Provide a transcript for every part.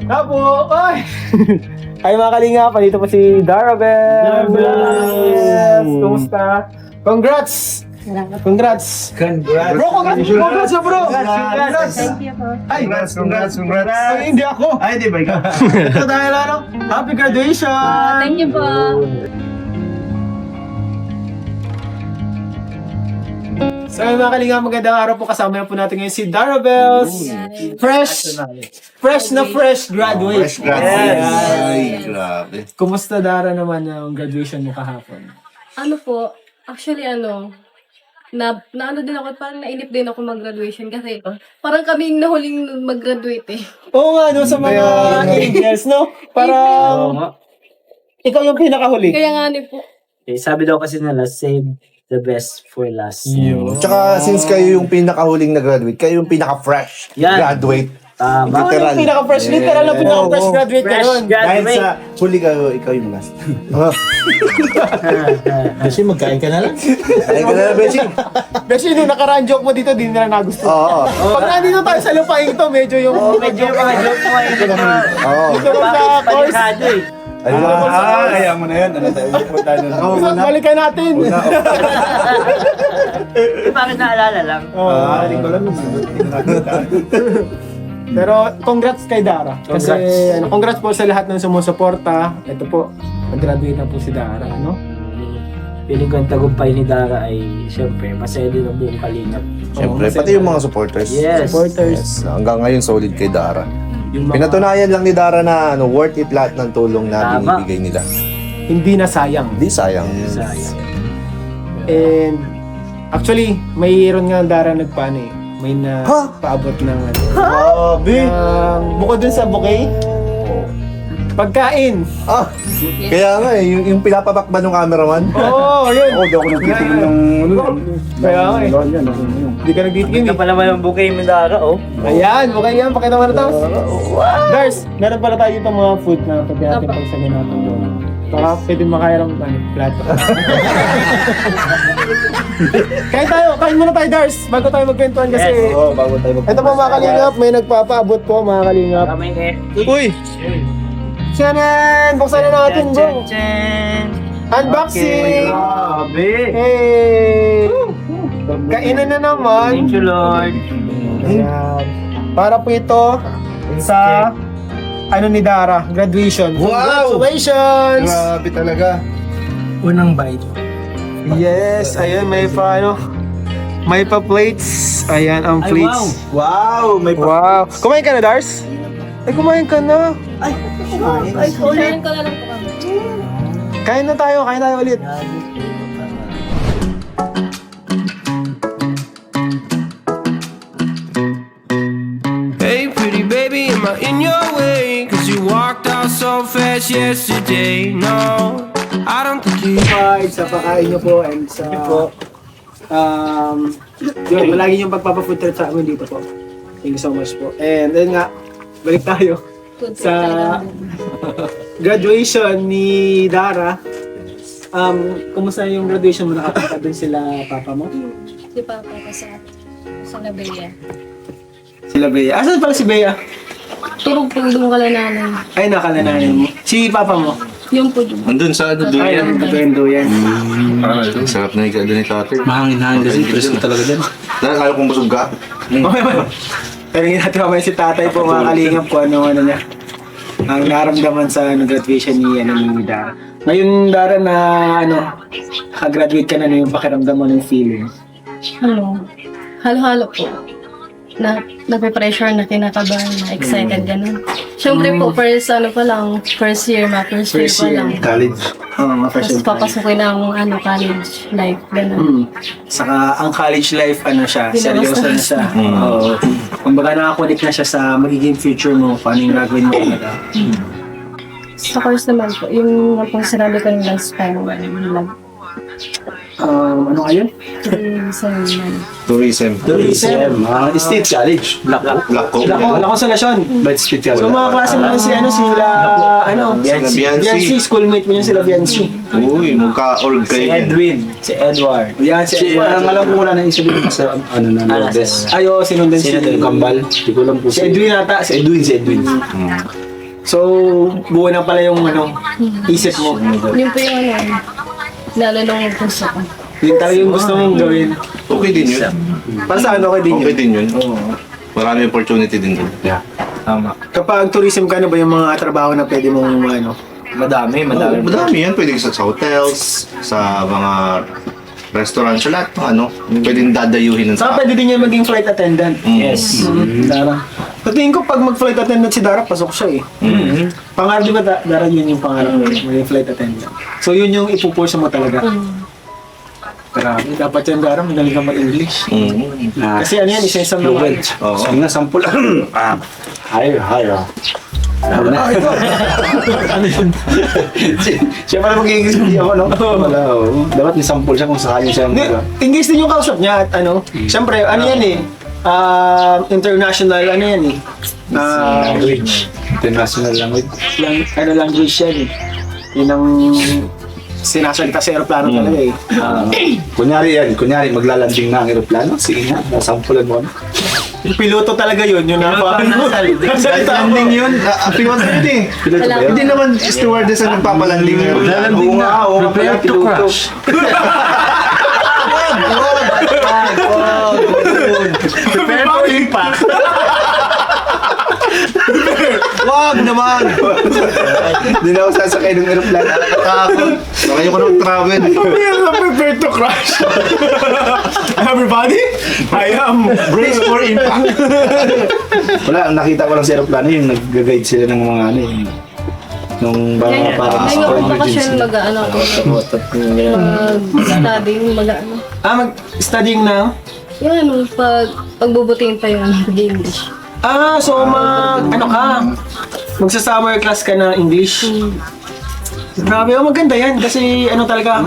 Tapo! Ay! Ay mga kalinga, dito pa si Darabel! Yes! Kumusta? Congrats! Congrats! Bro, congrats! Congrats na bro! Congrats! Thank you po. Ay, Congrats. ay, hindi ako! Ay, di ba ikaw? Ito dahil ano, happy graduation! Thank you po. So mga kalinga, magandang araw po, kasama po natin ngayon si Darabels. Fresh na fresh graduate. Fresh graduate. Yes. Ay, grabe. Kumusta Dara naman ang graduation mo kahapon? Ano po, actually ano din ako, parang nainip din ako mag-graduation kasi parang kami yung nahuling mag-graduate eh. Oo nga, no, sa mga angels, no? Parang ikaw yung pinakahuli. Kaya nga po. Eh, sabi daw kasi nila, save the best for last. Tsaka since kayo yung pinakahuling na-graduate, kayo yung pinaka-fresh Yan. graduate. Tama. Ikaw yung pinaka-fresh, literal na pinaka-fresh graduate ka Fresh nun. Dahil graduate. sa huli kayo, ikaw yung last. Kasi magkain ka na lang. Ay, ka na, Beshi. Kasi nung nakaraan joke mo dito, di nila nagustuhan. Oo. Pag nandito tayo sa lupain ito, medyo yung... Medyo yung mga joke mo ay Oo. Dito lang sa course. palikado eh. Ay, Kaya mo na yun. Ano tayo? Punta na. So, balikan natin. Eh, bakit naalala lang? Hindi ko lang. Pero congrats kay Dara. Kasi congrats po sa lahat ng sumusuporta. Ito po, mag-graduate na po si Dara, no? Piling ko ang tagumpay ni Dara ay, syempre, masaya din ang buong kalingap. Siyempre, pati yung mga supporters. Yes. Supporters. Yes. Hanggang ngayon, solid kay Dara. Yung mga Pinatunayan lang ni Dara na worth it lahat ng tulong na Tama. binibigay nila. hindi na sayang. Hindi sayang. Sayang. And actually, mayroon nga ang Dara nagpaano eh. May na Ha? paabot ng ano. Grabe! Bukod dun sa bouquet, pagkain. Ah! Kaya nga eh, yung pinapabak ba ng cameraman? Oo, yun. Ako, di ako nagtitigil ng Kaya nga eh. Yan. Hindi ka nagtitigil Hindi eh. pa naman ang bouquet ni Dara, oh. Ayan, bouquet yan. Pakita mo na tapos. Dars, meron pala tayo itong mga food na pwede natin pagsagin natin doon. Baka pwede makairam plato. Kain muna tayo Dars, bago tayo magkwentuhan kasi. Yes. Oo, bago tayo Ito po mga kalingap, may nagpapaabot po mga kalingap. Kamay eh. Uy! Siyanan! Buksan na natin bro! Chan! Unboxing! Grabe! Hey! Kainan na naman! Thank you, Lord. Ayan. Para po ito sa ano ni Dara, graduation. Wow! Congratulations! Grabe talaga. Unang bite. Yes, ayan may pa ano. May pa plates. Ayan ang Ay, plates. Wow! May Wow. Kumain ka na, Dars? Ay, kumain ka na. Unahin ko na lang po kami. Kain na tayo ulit. Hey, pretty baby, am I in your way? Cause you walked out so fast yesterday. No, I don't think you. Sa pakain niyo po and sa yun, malagi yung pagpapafood trip sa amin dito po. Thank you so much po. And then nga, balik tayo Food sa talaga. graduation ni Dara. Kumusta yung graduation mo? Nakapunta dun sila papa mo? Si Papa ko sa Nabeya. Sila Bea. Asan pala si Bea? Turog po yung kalananan. Ay, nakalanayan mo. Si papa mo? Yung po doon. Andun sa ano, Ay, nagkakendo yan. Sarap na ikaw doon ni Tate. Mahangin-hangin kasi presko talaga dyan. Dahil ayaw kong busog ka. Okay ba? Tanungin natin mamaya si tatay po mga kalingap ko ano niya. Ang naramdaman sa graduation ni Dara. Ngayon Dara na nakagraduate ka na yung pakiramdam mo ng feeling. Halo-halo po. Nagpe-pressure na kinakabahan na excited ganun. Siyempre po, first year pa lang. College. Oo, Tapos papasukin ang college life, ganun. Saka ang college life siya, seryoso na siya. Mm. Oo. Kumbaga nakakunik na siya sa magiging future mo, paano yung gagawin mo talaga. Sa course naman po, yung pong sinabi ko ng last time, Ano ngayon? Tourism. State college. Lako. Wala ko sa lasyon. But state So mga klase mo lang sila, Biancy, schoolmate mo yun sila Biancy. Uy, magka-org kayo yan. Si Edward. Yan, si Edward. Ang alam ko muna na isip ko sa Lourdes. Ayo, sinundan si Kambal. Hindi ko lang po Si Edwin ata, si Edwin. Hmm. So, buo na pala yung isip mo. Yun po yung lalo nung gusto ko. Yun talaga yung gusto mong gawin. Okay din yun. Para sa ano, okay din Okay yun. din yun. Marami opportunity din doon. Tama. Kapag tourism ka, ano ba yung mga trabaho na pwede mong Madami. Madami yan. Pwede sa hotels, sa mga restaurants, sa lahat ng pwedeng dadayuhin ng Saka tao. pwede din yan maging flight attendant. Yes. Dara. Tingin ko pag mag-flight attendant si Dara, pasok siya eh. Pangarap, di ba Dara, yun yung pangarap mo, maging flight attendant. So yun yung ipupursa mo talaga. Grabe, dapat yan Dara, magaling ka mag-English. Kasi ano yan, isa-isa na Oo. Sige na, sample. Higher. Ano yun? Siya pala mag-i-English hindi ako, no? Wala, oo. Dapat may sample siya kung sakali siya. English din yung kausap niya at syempre, ano yan eh, international, ano yan eh. Language. International language. Language yan eh. Yun ang sinasalita sa aeroplano talaga eh. Kunyari maglalanding na ang aeroplano. Sige nga, nasampulan mo. Yung piloto talaga yun, yun ang Landing yun. Piloto yun eh. Piloto ba yun? Hindi naman stewardess ang nagpapalanding. Maglalanding na. Oo, Prepare to crash. Prepare for impact. Wag naman! Hindi na ako sasakay ng aeroplano. Nakakakot. Baka ko nang travel. Prepare to crash. Everybody, I am Brace for impact. Wala, nakita ko lang sa aeroplano yung nag-guide sila ng mga nung Ngayon para nga po kasi mag-ano ako. Mag-studying, mag-ano. mag-studying na? Yung pagbubutiin pa yung English. So magsa-summer class ka na English. Grabe, maganda yan kasi talaga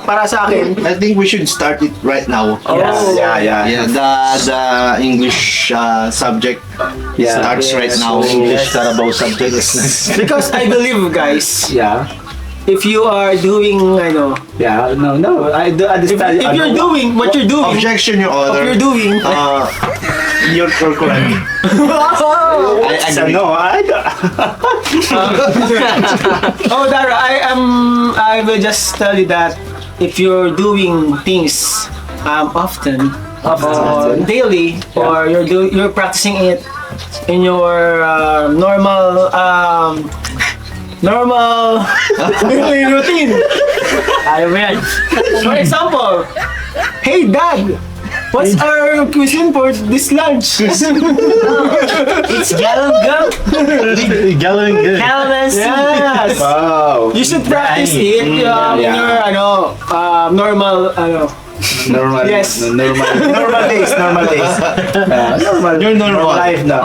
para sa akin. I think we should start it right now. Yeah, the English subject starts right now. English Carabao subjects. Because I believe, guys, Yeah. if you are doing Yeah, no. if you're doing what you're doing, Objection, Your what Honor. you're doing, You're correct. I agree. Dara, I will just tell you that if you're doing things often or daily, or you're practicing it in your normal daily routine. Ayaw mo yan. For example, hey Dad, what's our cuisine for this lunch? It's galunggam. Calamansi. Yes. Wow. You should practice it in your normal Normal. Yes. Normal days. Your normal life na.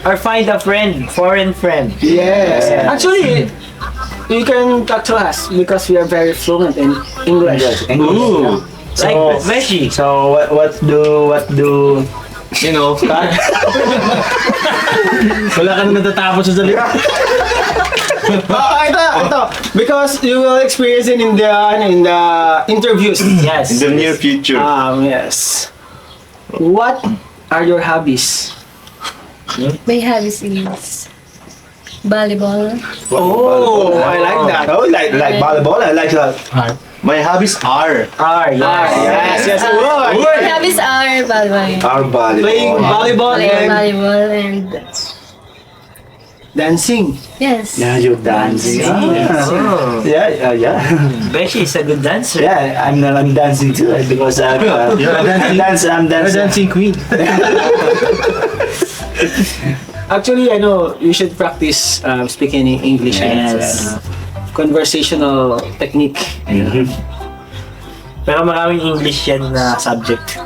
Or find a friend, foreign friend. Yes. Actually, you can talk to us because we are very fluent in English. Ooh. Like Meshi. So what do You know, Wala ka na natatapos sa salita. Ito. Because you will experience it in the interviews. Yes. in the near future. Yes. What are your hobbies? May hobbies is volleyball. Oh, I like that. Oh, like volleyball. I like that. My hobbies are Yes. My hobbies are volleyball. Our volleyball. Playing volleyball Playing and volleyball and dancing. yes. Yeah, you're dancing. Oh. Yeah. Meshi is a good dancer. Yeah, I'm dancing too because I'm dancing queen. Actually, you should practice speaking in English. Yes. Conversational technique. Pero maraming English yan na subject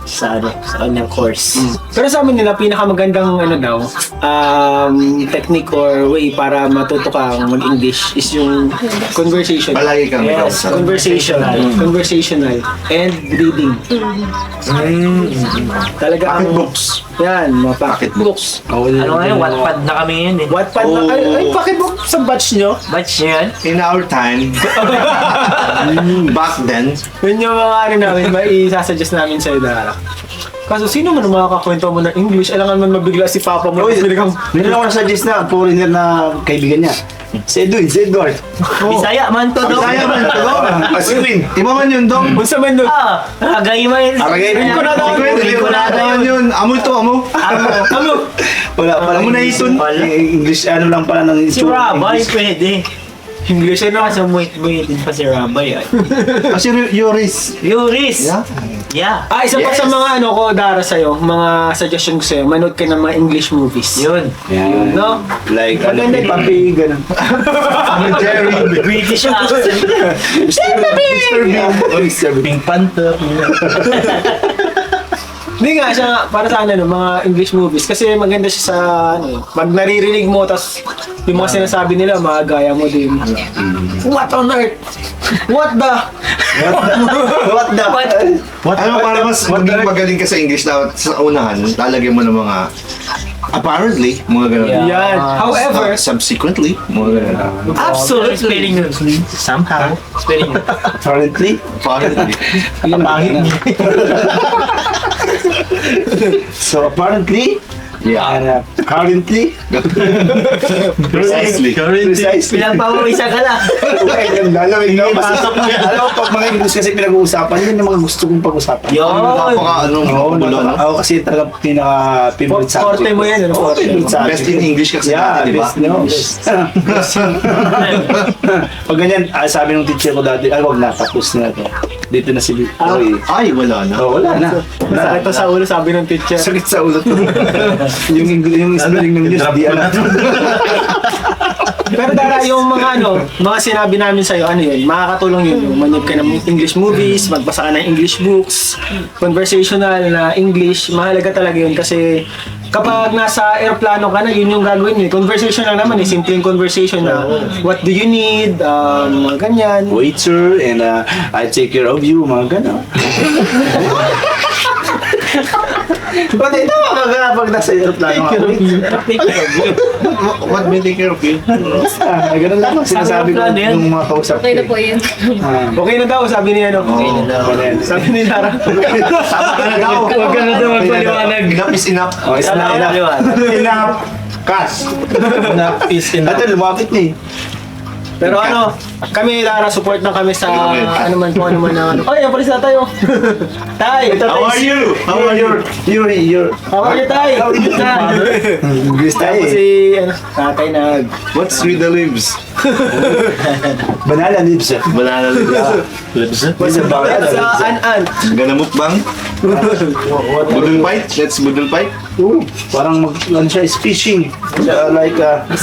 sa kanyang course. Pero sa amin nila, pinakamagandang technique or way para matuto kang mag-English is yung conversation. palagi kang Yes. Conversational. And reading. Talaga Pocket ang... books. Yan, mga pocket books. Ano ngayon, Wattpad na kami yun eh. Wattpad na... Ay, pocket book sa batch nyo. Batch nyo yan? In our time, back then, Yun yung mga namin, maisasuggest namin sa'yo, Dara. Kaso sino man ang makakakwento mo ng English? Alangan man mabigla si Papa mo. Uy, Binigang, meron ako na-suggest na foreigner na kaibigan niya. Si Edward. Bisaya man to, Dong. Kaya man ito. Aswin. Iba man yun, Dong. unsa man nun? Agay man. Aragay rin ko na daw. Wala naman yun. Amo to, amo. Ano? Wala pala. Amo na isun. English, ano lang pala ng Si Rabay, pwede. English ano? Kaso muit din pa si Rabay. Kasi Yoris. Yuris. Yeah. Yeah. Isa pa sa mga ano ko, Dara, sa'yo, mga suggestion ko sa'yo, manood ka ng mga English movies. Yun. Yan. No? Like, ano, Maganda yun. papi, ganun. Jerry. British accent. Mr. Bean. Pink Panther. Hindi nga, siya nga, para sa ano, mga English movies. Kasi maganda siya sa, ano, pag naririnig mo, tas yung mga sinasabi nila, magagaya mo din. What on earth? What the? What the? Ano, para mas maging magaling ka sa English, dapat sa unahan, lalagyan mo ng mga apparently, mga ganun. Yan. However, Subsequently, mga ganun. Absolutely. Spelling yun. Somehow. Spelling yun. Currently? Apparently. Ang pangit niya. So, apparently, Yeah. currently, Precisely. precisely. Pinagpapawisa ka na. Okay, yung lalamig na. Alam mo, pag mga English kasi pinag-uusapan, yun yung mga gusto kong pag-usapan. Yun. Napaka, Oo, magulo, no? ako kasi talaga pinaka-favorite subject. forte mo yan, ano? Oo, Forte. favorite subject. Best in English kasi Yeah, dati, di ba? best, no? Pag ganyan, sabi ng teacher ko dati, ay wag na, tapos na to. Dito na si Victory. Ay, wala na. Oh, wala na. Masakit to sa ulo, sabi ng teacher. Sakit sa ulo to. yung spelling ng news, di alam. Pero Dara, yung mga ano, mga sinabi namin sa'yo, ano yun, makakatulong yun. Yung manood ka ng English movies, magbasa ka ng English books, conversational na English, mahalaga talaga yun kasi kapag nasa airplano ka na, yun yung gagawin eh. Conversation lang naman eh, simpleng conversation na what do you need, mga ganyan. Waiter, and I take care of you, mga gano'n. Ba't ito pag nasa aeroplano ka? What may take care of you? Ganun lang ang sinasabi ko aeroplano yan. ng mga kausap Okay na ko. po yun. Okay na daw, sabi niya ano. Okay na daw. Sabi ni Dara. Tama ka na daw. Huwag ka na daw magpaliwanag. Enough is enough. Oh, is na enough. Enough. Cash. Enough is enough. Ito, lumapit na eh. Pero ano, kami Dara, support na kami sa ano man kung ano man na ano. Ay, napalis na tayo. Tay! How are you? How are you? You're. How are you, Tay? English tayo Tapos eh. si, ano, tatay nag... What's with the lips? Banana lips eh. Banana lips. What's a banana Sa lips? an-an. Ganamot bang? Budol fight? Let's budol fight? Oo, parang ano siya, is fishing. Like,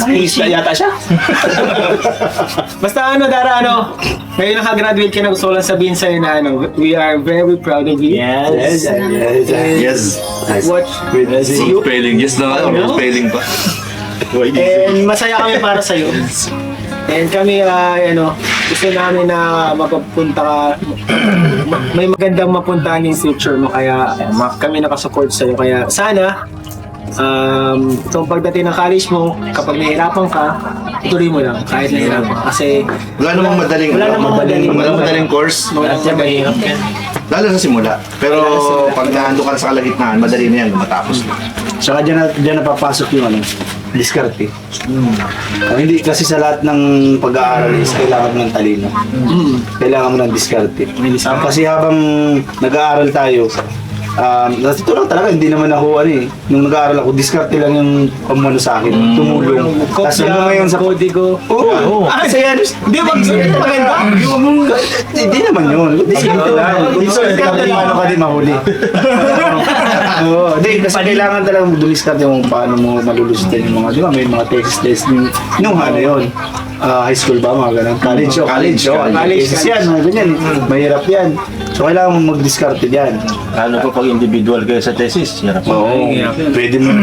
isla yata siya. Basta ano, Dara, ano, ngayon nakagraduate ka na, gusto ko lang sabihin sa'yo na ano, we are very proud of you. Yes. Yes. What? With you. Spelling. Yes na nga. Spelling pa. And masaya kami para sa'yo. And kami, ano, gusto namin na mapapunta ka, may magandang mapuntahan yung future mo, kaya kami nakasupport sa'yo. Kaya sana, itong pagdating ng college mo, kapag nahihirapan ka, ituloy mo lang, kahit nahihirapan. Kasi, Wala namang madaling. Wala namang madaling course. mahirap yan. Lalo sa simula. Pero pag nahando ka sa kalagitnaan, madali na yan matapos. Saka dyan napapasok yung ano, diskarte. Hindi kasi sa lahat ng pag-aaral is kailangan mo ng talino. Kailangan mo ng diskarte. Kasi habang nag-aaral tayo, ito lang talaga, hindi naman ako ano eh. Nung nag-aaral ako, diskarte lang yung pamano sa akin. Tumulong. Tapos hanggang ngayon sa... kodigo. Oo. Kasi yan, Hindi, maganda. hindi naman yun. Diskarte lang. Diskarte lang kung paano ka di mahuli. Oo. Hindi, kasi kailangan talagang dumiskarte kung paano mo malulustan yung mga, di ba, may mga thesis nung ano yun. High school ba, mga ganun. College. College. Thesis yan, mga ganyan. Mahirap yan. So, kailangan mo mag-diskarte yan. Ano pa pag individual kayo sa thesis? Hirap. Oo. Pwede mo,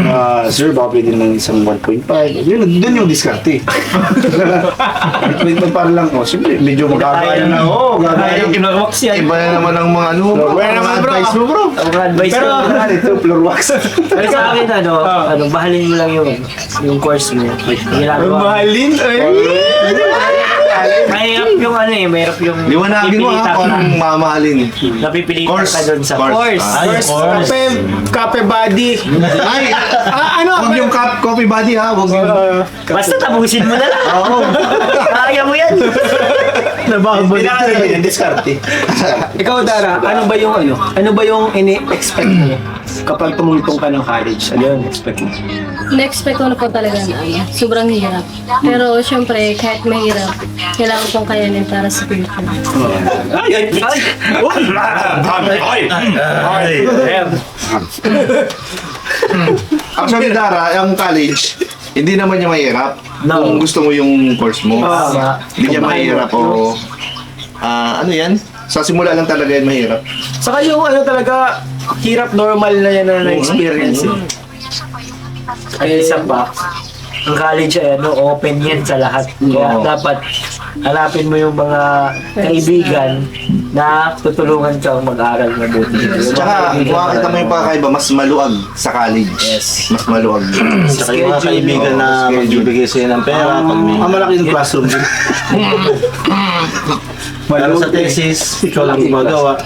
sir, baka pwede naman isang 1.5. Doon yung diskarte. 1.5 para lang. Oh, siyempre, medyo magkakaya na. Oo, gagaya. Kinarwax yan. Iba na naman ang mga ano. Iba na naman, bro. Advice mo, bro. Ang advice Pero, ko. Ito, floor wax. Pero sa akin, bahalin mo lang yung course mo. Ginagawa. Mahalin. Mahirap yung ano eh, mahirap yung Liwanagin mo pipilitan ha, kung ka. anong mamahalin. Napipilitan Course. ka doon sa Course. First, kape body. Ay, Ano? huwag yung coffee body ha, huwag yung... Basta tapusin mo na lang. Oo. Kaya mo yan. Kailangan ba yung diskarte? Ikaw, Dara, ano ba yung ini-expect mo kapag tumungtong ka ng college? Ano yung expect mo? Na-expect ko na po talaga na sobrang hirap. Pero syempre, kahit mahirap, kailangan kong kayanin para sa future. Actually, Dara, ang college, hindi naman niya mahirap. Kung gusto mo yung course mo. Hindi niya mahirap o... ano yan? Sa simula lang talaga yan mahirap. Saka yung talaga, hirap normal na yan na experience. Ay, isa pa, ang college ay open yan sa lahat. Kaya dapat hanapin mo yung mga kaibigan na tutulungan kang mag-aral mabuti. Tsaka, kung makakita mo yung pagkakaiba, mas maluwag sa college. Yes. Mas maluwag. Saka yung mga kaibigan na magbibigay sa'yo ng pera pag may... Ang malaki yung classroom din. Pero sa thesis, ikaw lang gumagawa.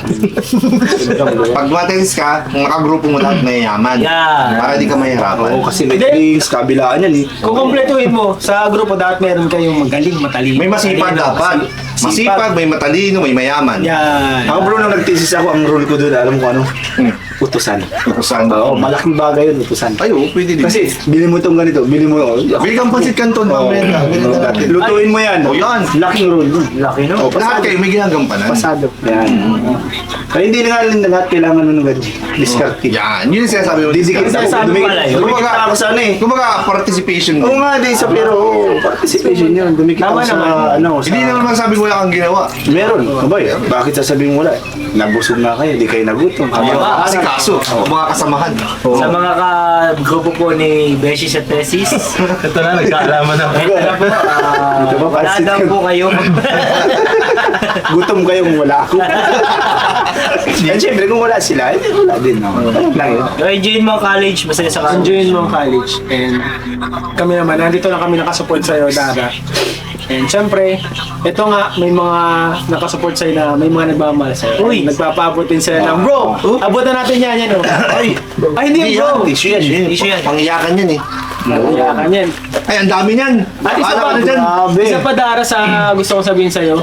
Pag matesis ka, kung nakagrupo mo lahat mayayaman. Yeah. Para di ka mahirapan. Oo, kasi may drinks, kabilaan yan eh. Kung kumpletuhin mo, sa grupo dapat meron kayong magaling, matalino. May masipag dapat. Masipag, may matalino, may mayaman. Yan. Ako bro, nung nag-thesis ako, ang role ko doon, alam mo kung ano? Utusan. Kukusan. Oo, malaking bagay yun, utusan. Ay, oo, pwede din. Kasi, bili mo itong ganito, bili mo. Bili kang pansit canton, mamaya. Ganito natin. Lutuin mo yan. O yan. Laking role yun. Laki no? Oh, Lahat kayo may ginagampanan. Pasado. Yan. Kaya hindi na nga lahat kailangan ng ganyan. Diskarte. Yan, yun yung sinasabi mo. Didikit Sinasabi ako. pala yun. Dumikit ako sa ano eh. Kumbaga, participation. Oo nga, di sa pero participation yun. Dumikit ako sa ano. Hindi naman masabi ko wala kang ginawa. Meron. Abay, bakit sasabihin mo wala? Nabusog na kayo, di kayo nagutom. Kasi kaso, mga kasamahan. Sa mga ka-grupo po ni Beshi sa thesis, Ito na, nagkaalaman na. ito na po, Ito ba, wala pansit daw ka? po kayo. Gutom kayong wala ako. Eh, syempre, kung wala sila, eh, wala din. No? Ganun lang yun. Enjoyin mo ang college, masaya sa college. Enjoyin mo ang college. And kami naman, nandito lang kami nakasupport sa'yo, Dara. And syempre, ito nga, may mga nakasupport sa'yo na may mga nagmamahal sa'yo. Uy! Nagpapaabot din sila ng, bro, abutan natin yan, oh. Ay, Hindi yan, bro. Issue yan. Issue yan. Pangiyakan yan eh. Iyakan yan. Ay, ang dami niyan. At isa Akala pa, ko na dyan. isa pa, Dara, sa gusto kong sabihin sa'yo.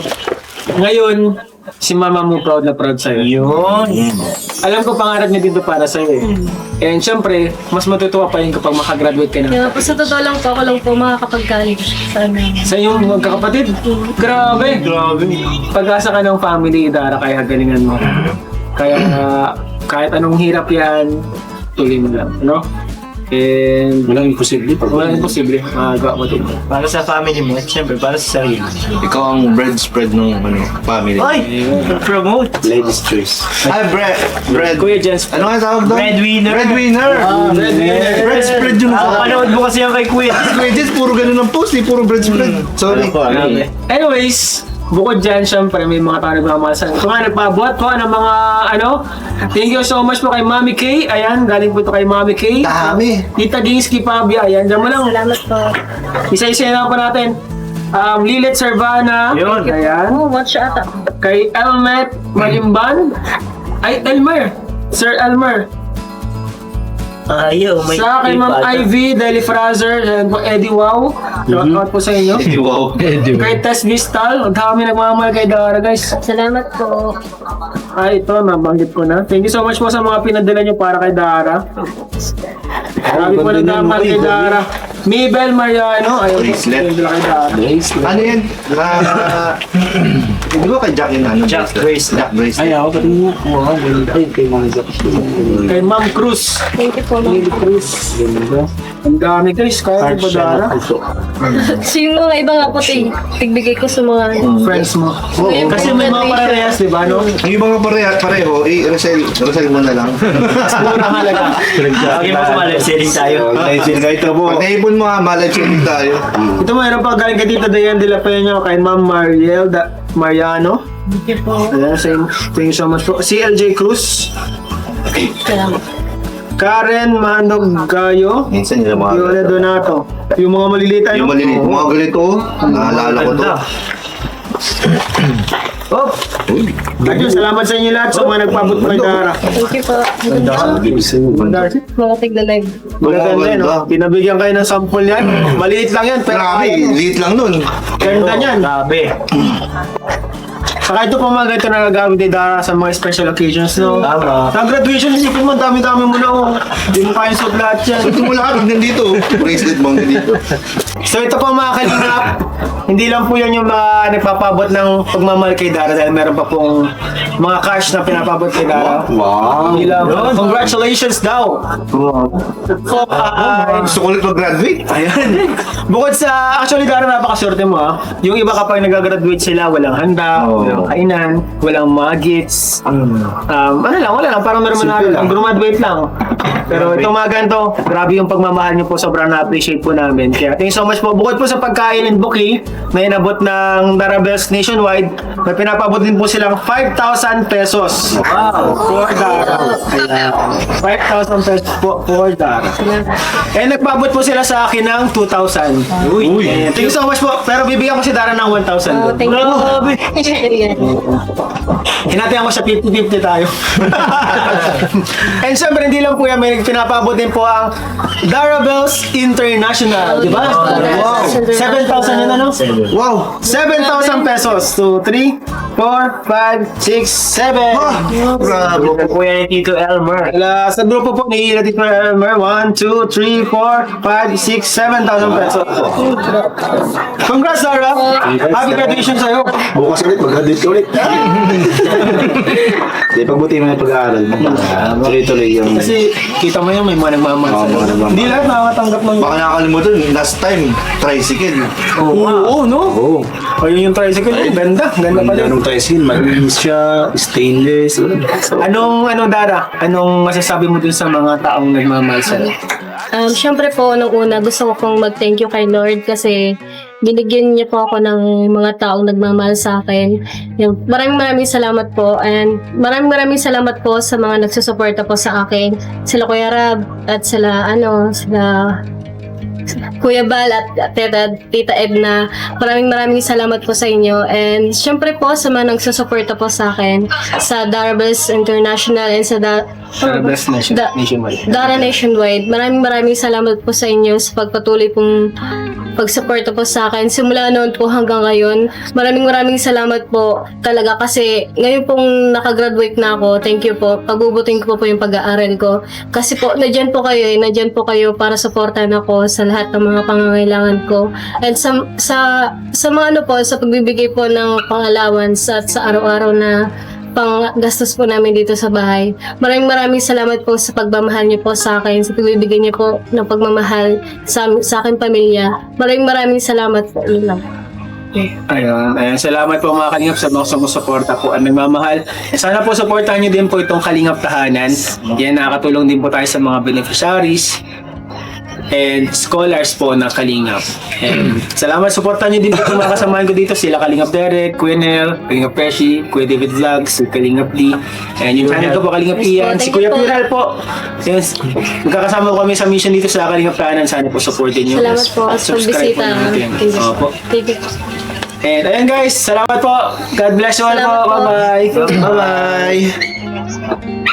Ngayon, si mama mo proud na proud sa'yo. Yun. Alam ko pangarap niya dito para sa'yo eh. And syempre, mas matutuwa pa yun kapag makagraduate ka na. Kaya po sa totoo lang po, ako lang po makakapag-college. Sana. Sa iyong magkakapatid, grabe. Pag-asa ka ng family, Dara, kaya galingan mo. Kaya kahit anong hirap yan, tuloy mo lang, no? And Walang imposible. walang imposible, magagawa mo din. Para sa family mo, at syempre, para sa sarili. Ikaw ang bread spread ng family. Ay! Promote! Ladies' choice. Ay, bread. Kuya Jens, Ano nga tawag doon? Breadwinner. Breadwinner. bread Bread spread yung Panood mo kasi yung kay Kuya. Wedges, puro ganun ang post eh. Puro bread spread. Sorry. grabe. Anyways, bukod dyan, syempre may mga tao nagmamahal sa ito nga nagpabuhat po ng mga thank you so much po kay Mami K. Ayan, galing po ito kay Mami K. Dami. Tita Dinsky Pabia, ayan, dyan mo lang. Salamat po. Isa-isa na po natin. Lilet Servana. Yun. Ayan. Oh, watch out. Kay Elmet Malimban. Ay, Elmer. Sir Elmer. Ayaw, may Sa kay Ma'am Ivy Delifrazer. Ayan po, Eddie Wow. Shoutout po sa inyo. Wow. Kay Tess Vistal. Ang dami nagmamahal kay Dara, guys. Salamat po. Ay, ito, nabanggit ko na. Thank you so much po sa mga pinadala nyo para kay Dara. Marami po nagmamahal kay Dara. Mabel Mariano. Ayun, Bracelet. pinadala kay Dara. Ano yan? Di ba kay Jack yun ano? Jack Bracelet. Jack Bracelet. Ay, ako pati mo. Mga ganda. Ay, kay mga Jack. Kay Ma'am Cruz. Thank you po. Lily Cruz. Ang dami, guys. Kaya po Dara. So yung mga iba nga po, tigbigay ko sa mga Friends mo. Kasi may mga parehas, di ba, no? Ang ibang pareho, resell mo na lang. Murang halaga. Lagi mo kumalive selling tayo. Dahil ka ito po. Pag naipon mo ha, malay selling tayo. Ito mayroon pa galing kay Tita Dayan de la Peña, kay Ma'am Mariano. Thank you po. Ayan, thank you so much po. Si LJ Cruz. Salamat. Karen Mahandog Gayo. Minsan nila Viola mga Donato. Yung mga maliliit yung maliliit, mga ganito, naalala ko to. Oh! Ayun, salamat sa inyo lahat sa mga nagpabot kay Dara. Thank you po. Mga tiglalag. Maganda yan, no? Pinabigyan kayo ng sample yan. Maliit lang yan, pero Grabe, liit lang nun. ganda niyan. Grabe. Saka ito pa mga ganito na nagagamit ni Dara sa mga special occasions, no? Tama. Sa graduation, isipin mo, dami-dami mo na, oh. Hindi mo kaya suot lahat yan. Ito mo lahat, nandito. Bracelet mo nandito. So ito po mga kalingap, hindi lang po yan yung mga nagpapabot ng pagmamahal kay Dara dahil meron pa pong mga cash na pinapabot kay Dara. Wow. Hindi lang. Congratulations daw! So, Gusto ko ulit mag-graduate. ayan. Bukod sa, actually Dara, napakaswerte mo ha. Yung iba kapag nag-graduate sila, walang handa, walang kainan, walang mga gifts. Wala lang, parang meron Simple lang. graduate lang. Pero itong mga ganito, grabe yung pagmamahal niyo po, sobrang na-appreciate po namin. Kaya thank you so much po. Bukod po sa pagkain and bouquet, may inabot ng Darabels Nationwide, may pinapabot din po silang 5,000 pesos. Wow! For Dara. 5,000 pesos po for Dara. And nagpabot po sila sa akin ng 2,000. Uy! Thank you so much po. Pero bibigyan ko si Dara ng 1,000. Oh, thank you. Hinatihan ko sa 50-50 tayo. And syempre, hindi lang po yan. May pinapabot din po ang Darabels International. Di ba? Wow. 7,000 yun ano? Wow. 7,000 pesos. 2, 3, 4, 5, 6, 7. Grabe. Po yan ni Tito Elmer. Sa grupo po ni Tito Elmer, 1, 2, 3, 4, 5, 6, 7,000 pesos. Congrats, Dara! Happy graduation sa'yo! Bukas ulit, mag-graduate ka ulit. Di, pagbuti mo yung pag-aaral mo. Tuloy-tuloy yung... Kasi kita mo yun, may mga nagmamahal Oo, sa'yo. mga nagmamahal. Hindi lahat nakakatanggap ng... Baka nakakalimutan, last time, tricycle. Oo, no? Oo. Ayun yung tricycle, ganda. Ganda Ang pala. ganong tricycle, malinis siya, stainless. Anong Dara? Anong masasabi mo dun sa mga taong nagmamahal sa'yo? Siyempre po, nung una, gusto ko pong mag-thank you kay Lord kasi binigyan niya po ako ng mga taong nagmamahal sa akin. Yung, maraming salamat po and maraming salamat po sa mga nagsusuporta po sa akin. Sila Kuya Rab at sila Kuya Bal at Tita Edna. Maraming salamat po sa inyo. And syempre po sa mga nagsusuporta po sa akin sa Darabels International and sa Darabels Nationwide. Dara Nationwide. Maraming salamat po sa inyo sa pagpatuloy pong pagsuporta po sa akin. Simula noon po hanggang ngayon. Maraming salamat po talaga kasi ngayon pong nakagraduate na ako. Thank you po. Pagbubutin ko po yung pag-aaral ko. Kasi po, nadyan po kayo para supportan ako sa lahat ng mga pangangailangan ko. And sa mga sa pagbibigay po ng pang-allowance at sa araw-araw na pang-gastos po namin dito sa bahay. Maraming salamat po sa pagmamahal niyo po sa akin, sa pagbibigay niyo po ng pagmamahal sa aking pamilya. Maraming salamat po. Yun lang. Ayun, salamat po mga Kalingap sa mga sumusuporta po at nagmamahal. Sana po supportahan niyo din po itong Kalingap Tahanan. Yan, nakakatulong din po tayo sa mga beneficiaries and scholars po na Kalingap. And salamat, supportan niyo din po yung mga kasamahan ko dito. Sila Kalingap Derek, Kuya Nel, Kalingap Preshi, Kuya David Vlogs, Kalingap Lee. And yung channel ko po Kalingap Ian, si Kuya Piral po. Yes, magkakasama ko kami sa mission dito sa Kalingap Tahanan. Sana po supportin niyo. Salamat po At sa subscribe po pagbisita. natin. Thank you. Opo. Thank you. And ayun guys, salamat po. God bless you all po. Salamat po. Bye-bye. Thank you. Bye-bye.